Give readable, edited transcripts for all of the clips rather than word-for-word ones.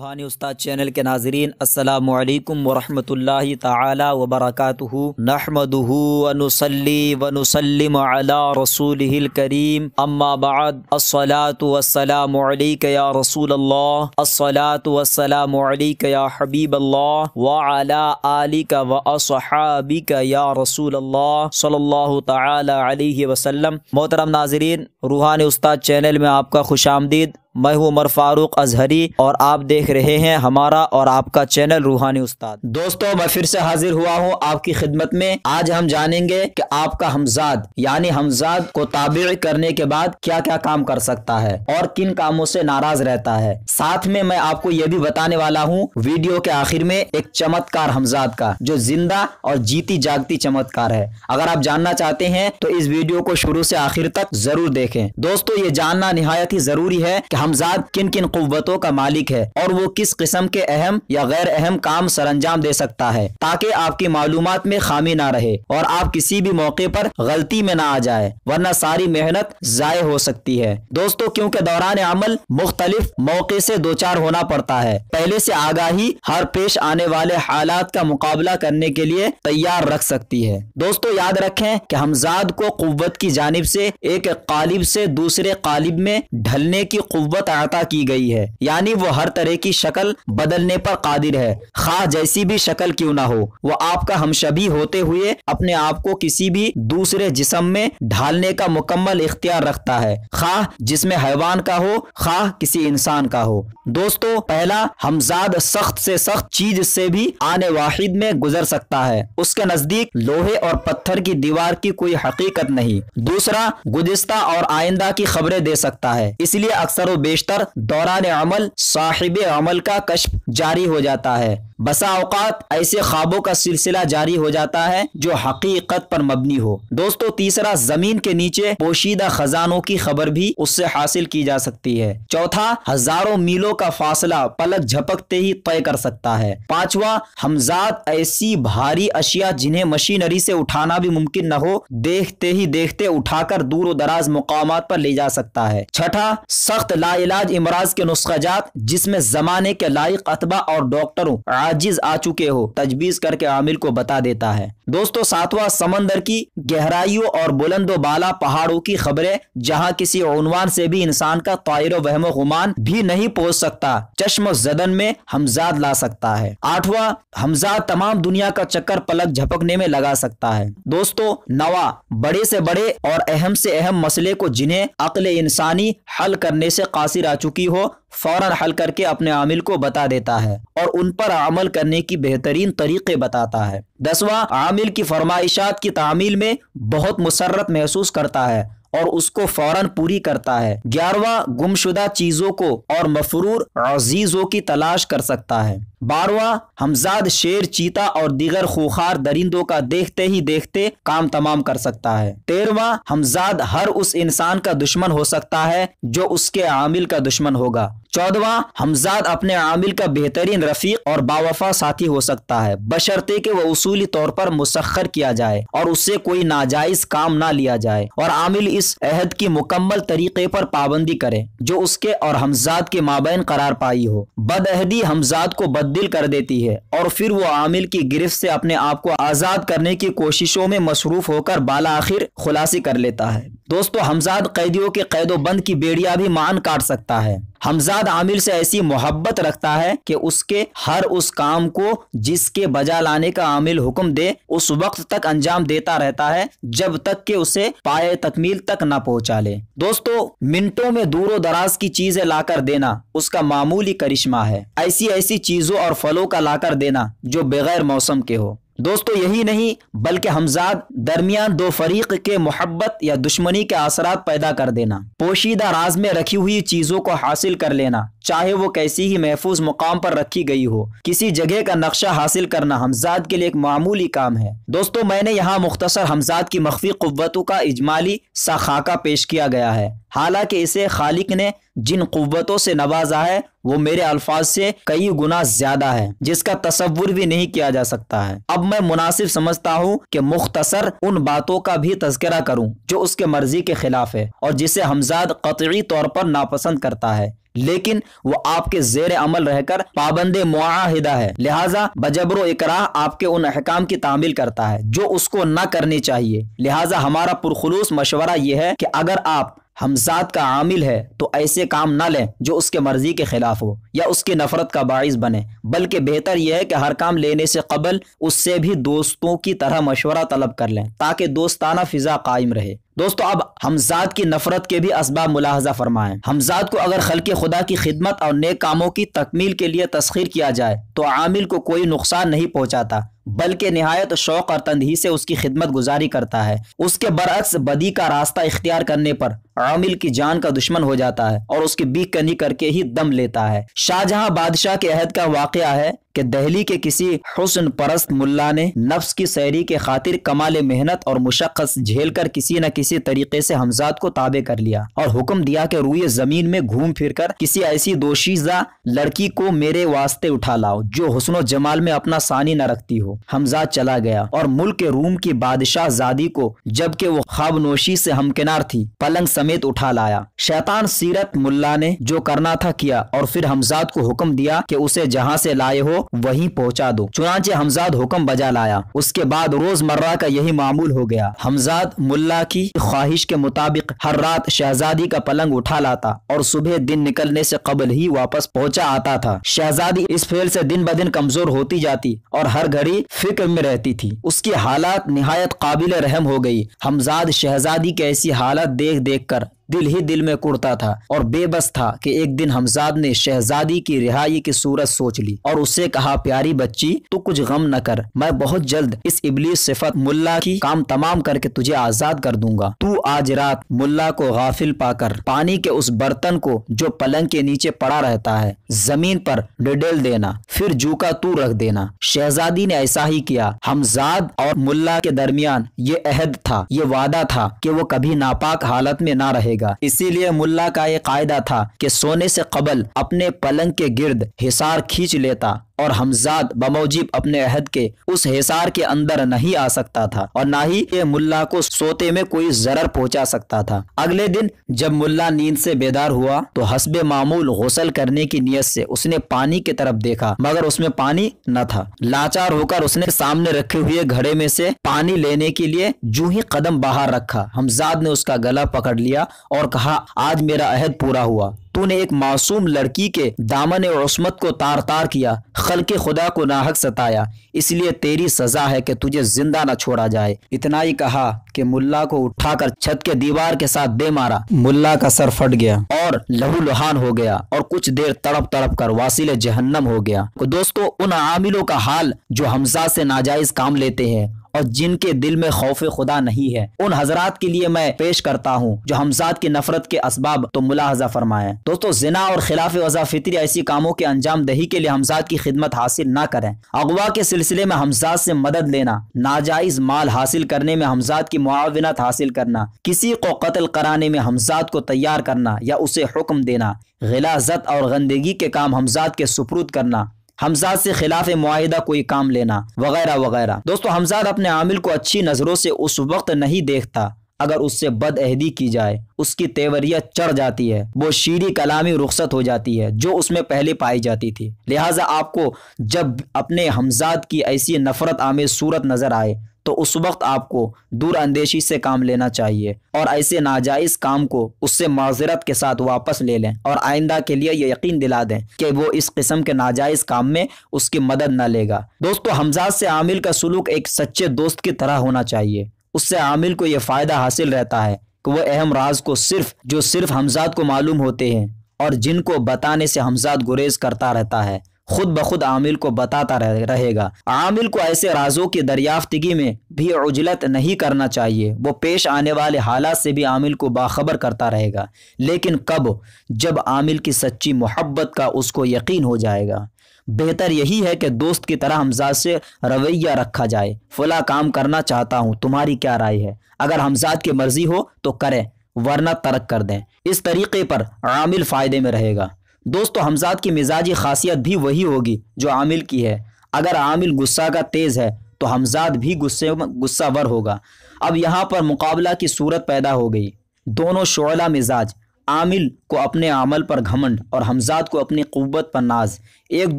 روحانی استاد چینل کے ناظرین، السلام علیکم ورحمۃ اللہ تعالی وبرکاتہ۔ نحمدہ ونصلی ونسلم علی رسولہ الکریم، اما بعد، الصلاۃ والسلام علیک یا رسول اللہ، الصلاۃ والسلام علیک یا حبیب اللہ، وعلی آلک واصحابک یا رسول اللہ صلی اللہ تعالی علیہ وسلم۔ محترم ناظرین، روحانی استاد چینل میں آپ کا خوش آمدید۔ میں ہوں عمر فاروق اظہری اور آپ دیکھ رہے ہیں ہمارا اور آپ کا چینل روحانی استاد۔ دوستو، میں پھر سے حاضر ہوا ہوں آپ کی خدمت میں۔ آج ہم جانیں گے کہ آپ کا ہمزاد یعنی ہمزاد کو تابع کرنے کے بعد کیا کیا کام کر سکتا ہے اور کن کاموں سے ناراض رہتا ہے۔ ساتھ میں آپ کو یہ بھی بتانے والا ہوں ویڈیو کے آخر میں ایک چمتکار ہمزاد کا، جو زندہ اور جیتی جاگتی چمتکار ہے۔ اگر آپ جاننا چاہتے ہیں تو اس ویڈیو کو شروع سے آخر تک ضرور دیکھیں۔ دوستو، یہ جاننا نہایت ہی ضروری ہے کہ ہمزاد کن کن قوتوں کا مالک ہے اور وہ کس قسم کے اہم یا غیر اہم کام سر انجام دے سکتا ہے، تاکہ آپ کی معلومات میں خامی نہ رہے اور آپ کسی بھی موقع پر غلطی میں نہ آ جائے، ورنہ ساری محنت ضائع ہو سکتی ہے۔ دوستو، کیونکہ دوران عمل مختلف موقع سے دوچار ہونا پڑتا ہے، پہلے سے آگاہی ہر پیش آنے والے حالات کا مقابلہ کرنے کے لیے تیار رکھ سکتی ہے۔ دوستو، یاد رکھیں کہ ہمزاد کو قوت کی جانب سے ایک قالب سے دوسرے قالب میں ڈھلنے کی قوت عطا کی گئی ہے، یعنی وہ ہر طرح کی شکل بدلنے پر قادر ہے، خواہ جیسی بھی شکل کیوں نہ ہو۔ وہ آپ کا ہمشبی ہوتے ہوئے اپنے آپ کو کسی بھی دوسرے جسم میں ڈھالنے کا مکمل اختیار رکھتا ہے، خواہ جسم حیوان کا ہو خواہ کسی انسان کا ہو۔ دوستو، پہلا، ہمزاد سخت سے سخت چیز سے بھی آن واحد میں گزر سکتا ہے، اس کے نزدیک لوہے اور پتھر کی دیوار کی کوئی حقیقت نہیں۔ دوسرا، گزشتہ اور آئندہ کی خبریں دے سکتا ہے، اس لیے اکثر و بیشتر دوران عمل صاحب عمل کا کشف جاری ہو جاتا ہے۔ بسا اوقات ایسے خوابوں کا سلسلہ جاری ہو جاتا ہے جو حقیقت پر مبنی ہو۔ دوستو، تیسرا، زمین کے نیچے پوشیدہ خزانوں کی خبر بھی اس سے حاصل کی جا سکتی ہے۔ چوتھا، ہزاروں میلوں کا فاصلہ پلک جھپکتے ہی طے کر سکتا ہے۔ پانچواں، ہمزاد ایسی بھاری اشیاء جنہیں مشینری سے اٹھانا بھی ممکن نہ ہو، دیکھتے ہی دیکھتے اٹھا کر دور و دراز مقامات پر لے جا سکتا ہے۔ چھٹا، سخت لا علاج امراض کے نسخہ جات جس میں زمانے کے لائق اتباع اور ڈاکٹروں عاجز آ چکے ہو، تجویز کر کے عامل کو بتا دیتا ہے۔ دوستو، ساتواں، سمندر کی گہرائیوں اور بلند و بالا پہاڑوں کی خبریں جہاں کسی عنوان سے بھی انسان کا طائر و وہم و گمان بھی نہیں پہنچ سکتا، چشم و زدن میں ہمزاد لا سکتا ہے۔ آٹھواں، ہمزاد تمام دنیا کا چکر پلک جھپکنے میں لگا سکتا ہے۔ دوستو، نواں، بڑے سے بڑے اور اہم سے اہم مسئلے کو جنہیں عقل انسانی حل کرنے سے قاصر آ چکی ہو، فوراً حل کر کے اپنے عامل کو بتا دیتا ہے اور ان پر عمل کرنے کی بہترین طریقے بتاتا ہے۔ دسواں، عامل کی فرمائشات کی تعمیل میں بہت مسرت محسوس کرتا ہے اور اس کو فوراً پوری کرتا ہے۔ گیارہواں، گمشدہ چیزوں کو اور مفرور عزیزوں کی تلاش کر سکتا ہے۔ بارہواں، ہمزاد شیر، چیتا اور دیگر خوخار درندوں کا دیکھتے ہی دیکھتے کام تمام کر سکتا ہے۔ تیرہواں، ہمزاد ہر اس انسان کا دشمن ہو سکتا ہے جو اس کے عامل کا دشمن ہوگا۔ چودہواں، ہمزاد اپنے عامل کا بہترین رفیق اور باوفا ساتھی ہو سکتا ہے، بشرطے کہ وہ اصولی طور پر مسخر کیا جائے اور اس سے کوئی ناجائز کام نہ لیا جائے اور عامل اس عہد کی مکمل طریقے پر پابندی کرے جو اس کے اور ہمزاد کے مابین قرار پائی ہو۔ بدعہدی ہمزاد کو بددل کر دیتی ہے اور پھر وہ عامل کی گرفت سے اپنے آپ کو آزاد کرنے کی کوششوں میں مصروف ہو کر بالآخر خلاصی کر لیتا ہے۔ دوستو، ہمزاد قیدیوں کے قید و بند کی بیڑیاں بھی مان کاٹ سکتا ہے۔ ہمزاد عامل سے ایسی محبت رکھتا ہے کہ اس کے ہر اس کام کو جس کے بجا لانے کا عامل حکم دے اس وقت تک انجام دیتا رہتا ہے جب تک کہ اسے پائے تکمیل تک نہ پہنچا لے۔ دوستو، منٹوں میں دور و دراز کی چیزیں لا کر دینا اس کا معمولی کرشمہ ہے، ایسی چیزوں اور پھلوں کا لا کر دینا جو بغیر موسم کے ہو۔ دوستو، یہی نہیں بلکہ ہمزاد درمیان دو فریق کے محبت یا دشمنی کے اثرات پیدا کر دینا، پوشیدہ راز میں رکھی ہوئی چیزوں کو حاصل کر لینا، چاہے وہ کیسی ہی محفوظ مقام پر رکھی گئی ہو، کسی جگہ کا نقشہ حاصل کرنا ہمزاد کے لیے ایک معمولی کام ہے۔ دوستو، میں نے یہاں مختصر ہمزاد کی مخفی قوتوں کا اجمالی سا خاکہ پیش کیا گیا ہے، حالانکہ اسے خالق نے جن قوتوں سے نوازا ہے وہ میرے الفاظ سے کئی گنا زیادہ ہے، جس کا تصور بھی نہیں کیا جا سکتا ہے۔ اب میں مناسب سمجھتا ہوں کہ مختصر ان باتوں کا بھی تذکرہ کروں جو اس کے مرضی کے خلاف ہے اور جسے ہمزاد قطعی طور پر ناپسند کرتا ہے، لیکن وہ آپ کے زیر عمل رہ کر پابند معاہدہ ہے، لہٰذا بجبر و اکراہ آپ کے ان احکام کی تعمیل کرتا ہے جو اس کو نہ کرنی چاہیے۔ لہٰذا ہمارا پرخلوص مشورہ یہ ہے کہ اگر آپ ہمزاد کا عامل ہے تو ایسے کام نہ لیں جو اس کے مرضی کے خلاف ہو یا اس کی نفرت کا باعث بنے، بلکہ بہتر یہ ہے کہ ہر کام لینے سے قبل اس سے بھی دوستوں کی طرح مشورہ طلب کر لیں تاکہ دوستانہ فضا قائم رہے۔ دوستو اب ہمزاد کی نفرت کے بھی اسباب ملاحظہ فرمائیں۔ ہمزاد کو اگر خلق خدا کی خدمت اور نیک کاموں کی تکمیل کے لیے تسخیر کیا جائے تو عامل کو کوئی نقصان نہیں پہنچاتا، بلکہ نہایت شوق اور تندہی سے اس کی خدمت گزاری کرتا ہے۔ اس کے برعکس بدی کا راستہ اختیار کرنے پر عامل کی جان کا دشمن ہو جاتا ہے اور اس کی بیک کنی کر کے ہی دم لیتا ہے۔ شاہجہاں بادشاہ کے عہد کا واقعہ ہے کہ دہلی کے کسی حسن پرست ملا نے نفس کی سیری کے خاطر کمال محنت اور مشقت جھیل کر کسی نہ کسی طریقے سے ہمزاد کو تابع کر لیا اور حکم دیا کہ روئے زمین میں گھوم پھر کر کسی ایسی دوشیزہ لڑکی کو میرے واسطے اٹھا لاؤ جو حسن و جمال میں اپنا ثانی نہ رکھتی ہو۔ ہمزاد چلا گیا اور ملک روم کی بادشاہ زادی کو جبکہ وہ خواب نوشی سے ہمکنار تھی پلنگ سمیت اٹھا لایا۔ شیطان سیرت ملا نے جو کرنا تھا کیا اور پھر ہمزاد کو حکم دیا کہ اسے جہاں سے لائے ہو وہیں پہنچا دو۔ چنانچہ ہمزاد حکم بجا لایا۔ اس کے بعد روز مرہ کا یہی معمول ہو گیا۔ ہمزاد ملا کی خواہش کے مطابق ہر رات شہزادی کا پلنگ اٹھا لاتا اور صبح دن نکلنے سے قبل ہی واپس پہنچا آتا تھا۔ شہزادی اس فعل سے دن بدن کمزور ہوتی جاتی اور ہر گھڑی فکر میں رہتی تھی۔ اس کی حالات نہایت قابل رحم ہو گئی۔ ہمزاد شہزادی کی ایسی حالت دیکھ دیکھ کر دل ہی دل میں کڑتا تھا اور بے بس تھا کہ ایک دن ہمزاد نے شہزادی کی رہائی کی صورت سوچ لی اور اس سے کہا، پیاری بچی تو کچھ غم نہ کر، میں بہت جلد اس ابلیس صفت ملا کی کام تمام کر کے تجھے آزاد کر دوں گا۔ تو آج رات ملا کو غافل پا کر پانی کے اس برتن کو جو پلنگ کے نیچے پڑا رہتا ہے زمین پر ڈڈیل دینا، پھر جوکا تو رکھ دینا۔ شہزادی نے ایسا ہی کیا۔ ہمزاد اور ملا کے درمیان یہ عہد تھا، یہ وعدہ تھا کہ وہ کبھی ناپاک حالت میں نہ رہے گا۔ اسی لیے ملا کا یہ قاعدہ تھا کہ سونے سے قبل اپنے پلنگ کے گرد حصار کھینچ لیتا اور ہمزاد بموجب اپنے عہد کے اس حصار کے اندر نہیں آ سکتا تھا اور نہ ہی یہ ملا کو سوتے میں کوئی ضرر پہنچا سکتا تھا۔ اگلے دن جب ملا نیند سے بیدار ہوا تو حسب معمول غسل کرنے کی نیت سے اس نے پانی کی طرف دیکھا مگر اس میں پانی نہ تھا۔ لاچار ہو کر اس نے سامنے رکھے ہوئے گھڑے میں سے پانی لینے کے لیے جو ہی قدم باہر رکھا، ہمزاد نے اس کا گلا پکڑ لیا اور کہا، آج میرا عہد پورا ہوا۔ تو نے ایک معصوم لڑکی کے دامن عصمت کو تار تار کیا، خلق خدا کو ناحق ستایا، اس لیے تیری سزا ہے کہ تجھے زندہ نہ چھوڑا جائے۔ اتنا ہی کہا کہ ملا کو اٹھا کر چھت کے دیوار کے ساتھ دے مارا۔ ملا کا سر پھٹ گیا اور لہو لہان ہو گیا اور کچھ دیر تڑپ تڑپ کر واصل جہنم ہو گیا۔ دوستو ان عاملوں کا حال جو حمزہ سے ناجائز کام لیتے ہیں اور جن کے دل میں خوف خدا نہیں ہے، ان حضرات کے لیے میں پیش کرتا ہوں جو حمزات کی نفرت کے اسباب تو ملاحظہ فرمائیں۔ دوستو زنا اور خلاف وضع فطری ایسی کاموں کے انجام دہی کے لیے حمزات کی خدمت حاصل نہ کریں۔ اغوا کے سلسلے میں حمزات سے مدد لینا، ناجائز مال حاصل کرنے میں حمزات کی معاونت حاصل کرنا، کسی کو قتل کرانے میں حمزات کو تیار کرنا یا اسے حکم دینا، غلاظت اور گندگی کے کام حمزات کے سپرد کرنا، حمزاد سے خلاف معاہدہ کوئی کام لینا وغیرہ وغیرہ۔ دوستو حمزاد اپنے عامل کو اچھی نظروں سے اس وقت نہیں دیکھتا اگر اس سے بد عہدی کی جائے، اس کی تیوریت چڑھ جاتی ہے، وہ شیریں کلامی رخصت ہو جاتی ہے جو اس میں پہلے پائی جاتی تھی۔ لہٰذا آپ کو جب اپنے حمزاد کی ایسی نفرت آمیز صورت نظر آئے تو اس وقت آپ کو دور اندیشی سے کام لینا چاہیے اور ایسے ناجائز کام کو اس سے معذرت کے ساتھ واپس لے لیں اور آئندہ کے لیے یہ یقین دلا دیں کہ وہ اس قسم کے ناجائز کام میں اس کی مدد نہ لے گا۔ دوستو حمزات سے عامل کا سلوک ایک سچے دوست کی طرح ہونا چاہیے۔ اس سے عامل کو یہ فائدہ حاصل رہتا ہے کہ وہ اہم راز کو صرف حمزات کو معلوم ہوتے ہیں اور جن کو بتانے سے حمزات گریز کرتا رہتا ہے، خود بخود عامل کو بتاتا رہے گا۔ عامل کو ایسے رازوں کی دریافتگی میں بھی عجلت نہیں کرنا چاہیے، وہ پیش آنے والے حالات سے بھی عامل کو باخبر کرتا رہے گا، لیکن کب؟ جب عامل کی سچی محبت کا اس کو یقین ہو جائے گا۔ بہتر یہی ہے کہ دوست کی طرح حمزات سے رویہ رکھا جائے، فلاں کام کرنا چاہتا ہوں، تمہاری کیا رائے ہے؟ اگر حمزات کی مرضی ہو تو کریں ورنہ ترک کر دیں۔ اس طریقے پر عامل فائدے میں رہے گا۔ دوستو حمزات کی مزاجی خاصیت بھی وہی ہوگی جو عامل کی ہے۔ اگر عامل غصہ کا تیز ہے تو حمزات بھی غصہ ور ہوگا۔ اب یہاں پر مقابلہ کی صورت پیدا ہو گئی، دونوں شعلہ مزاج عامل کو اپنے عمل پر گھمنڈ اور ہمزاد کو اپنی قوت پر ناز۔ ایک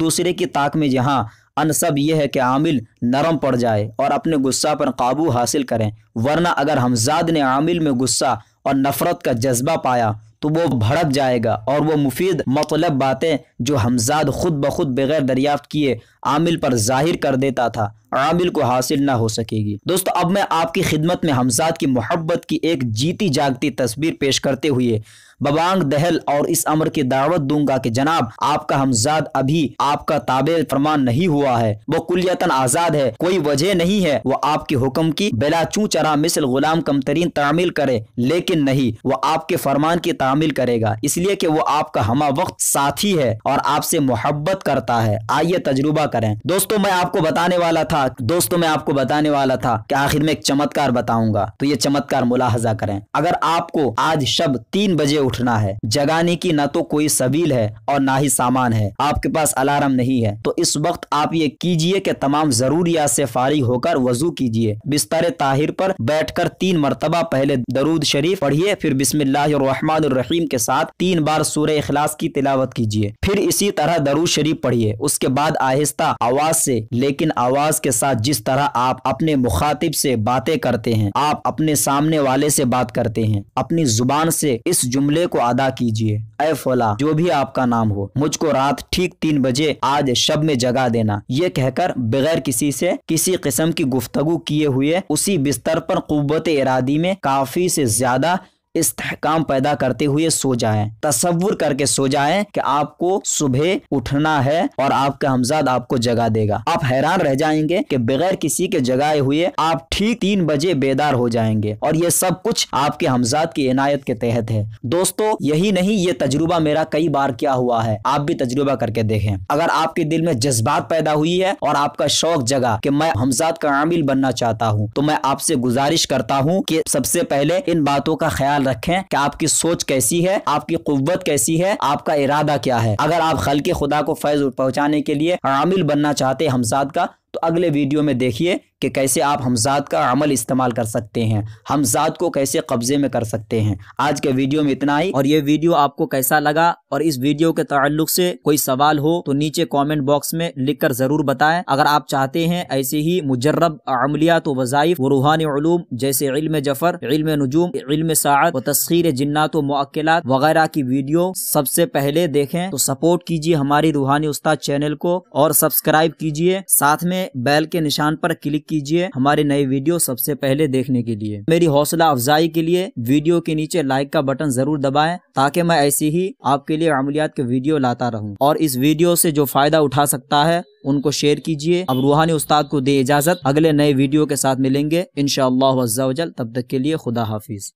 دوسرے کی طاق میں جہاں انسب یہ ہے کہ عامل نرم پڑ جائے اور اپنے غصہ پر قابو حاصل کریں، ورنہ اگر ہمزاد نے عامل میں غصہ اور نفرت کا جذبہ پایا تو وہ بھڑک جائے گا اور وہ مفید مطلب باتیں جو ہمزاد خود بخود بغیر دریافت کیے عامل پر ظاہر کر دیتا تھا عامل کو حاصل نہ ہو سکے گی۔ دوستو اب میں آپ کی خدمت میں ہمزاد کی محبت کی ایک جیتی جاگتی تصویر پیش کرتے ہوئے ببانگ دہل اور اس امر کی دعوت دوں گا کہ جناب آپ کا ہمزاد ابھی آپ کا تابع فرمان نہیں ہوا ہے، وہ کلیتاً آزاد ہے، کوئی وجہ نہیں ہے وہ آپ کے حکم کی بلا چوں چرا مثل غلام کم ترین تعمیل کرے، لیکن نہیں، وہ آپ کے فرمان کی تعمیل کرے گا، اس لیے کہ وہ آپ کا ہمہ وقت ساتھی ہے اور آپ سے محبت کرتا ہے۔ آئیے تجربہ کریں۔ دوستو میں آپ کو بتانے والا تھا کہ آخر میں ایک چمتکار بتاؤں گا، تو یہ چمتکار ملاحظہ کریں۔ اگر آپ کو آج شب 3 بجے اٹھنا ہے، جگانے کی نہ تو کوئی سبیل ہے اور نہ ہی سامان ہے، آپ کے پاس الارم نہیں ہے، تو اس وقت آپ یہ کیجئے کہ تمام ضروریات سے فارغ ہو کر وضو کیجئے، بستر طاہر پر بیٹھ کر 3 مرتبہ پہلے درود شریف پڑھیے، پھر بسم اللہ الرحمن الرحیم کے ساتھ 3 بار سورہ اخلاص کی تلاوت کیجئے، پھر اسی طرح درود شریف پڑھیے۔ اس کے بعد آہستہ آواز سے لیکن آواز کے ساتھ جس طرح آپ اپنے مخاطب سے باتیں کرتے ہیں، آپ اپنے سامنے والے سے بات کرتے ہیں، اپنی زبان سے اس جملے کو ادا کیجئے، اے فلاں جو بھی آپ کا نام ہو، مجھ کو رات ٹھیک 3 بجے آج شب میں جگا دینا، یہ کہہ کر بغیر کسی سے کسی قسم کی گفتگو کیے ہوئے اسی بستر پر قوت ارادی میں کافی سے زیادہ استحکام پیدا کرتے ہوئے سو جائیں۔ تصور کر کے سو جائیں کہ آپ کو صبح اٹھنا ہے اور آپ کا ہمزاد آپ کو جگا دے گا۔ آپ حیران رہ جائیں گے کہ بغیر کسی کے جگائے ہوئے آپ ٹھیک 3 بجے بیدار ہو جائیں گے، اور یہ سب کچھ آپ کے ہمزاد کی عنایت کے تحت ہے۔ دوستو یہی نہیں، یہ تجربہ میرا کئی بار کیا ہوا ہے، آپ بھی تجربہ کر کے دیکھیں۔ اگر آپ کے دل میں جذبات پیدا ہوئی ہے اور آپ کا شوق جگا کہ میں ہمزاد کا عامل بننا چاہتا ہوں، تو میں آپ سے گزارش کرتا ہوں کہ سب سے پہلے ان باتوں کا خیال رکھیں کہ آپ کی سوچ کیسی ہے، آپ کی قوت کیسی ہے، آپ کا ارادہ کیا ہے۔ اگر آپ خلق خدا کو فیض پہنچانے کے لیے عامل بننا چاہتے ہیں ہمزاد کا، تو اگلے ویڈیو میں دیکھیے کہ کیسے آپ ہمزاد کا عمل استعمال کر سکتے ہیں، ہمزاد کو کیسے قبضے میں کر سکتے ہیں۔ آج کے ویڈیو میں اتنا ہی، اور یہ ویڈیو آپ کو کیسا لگا اور اس ویڈیو کے تعلق سے کوئی سوال ہو تو نیچے کامنٹ باکس میں لکھ کر ضرور بتائیں۔ اگر آپ چاہتے ہیں ایسے ہی مجرب عملیات و وظائف و روحانی علوم جیسے علم جفر، علم نجوم، علم ساعت و تسخیر جنات و معقلات وغیرہ کی ویڈیو سب سے پہلے دیکھیں تو سپورٹ کیجیے ہماری روحانی استاد چینل کو اور سبسکرائب کیجیے، ساتھ میں بیل کے نشان پر کلک کیجیے ہمارے نئے ویڈیو سب سے پہلے دیکھنے کے لیے۔ میری حوصلہ افزائی کے لیے ویڈیو کے نیچے لائک کا بٹن ضرور دبائیں تاکہ میں ایسی ہی آپ کے لیے عملیات کے ویڈیو لاتا رہوں، اور اس ویڈیو سے جو فائدہ اٹھا سکتا ہے ان کو شیئر کیجیے۔ اب روحانی استاد کو دے اجازت، اگلے نئے ویڈیو کے ساتھ ملیں گے انشاءاللہ عز و جل، تب تک کے لیے خدا حافظ۔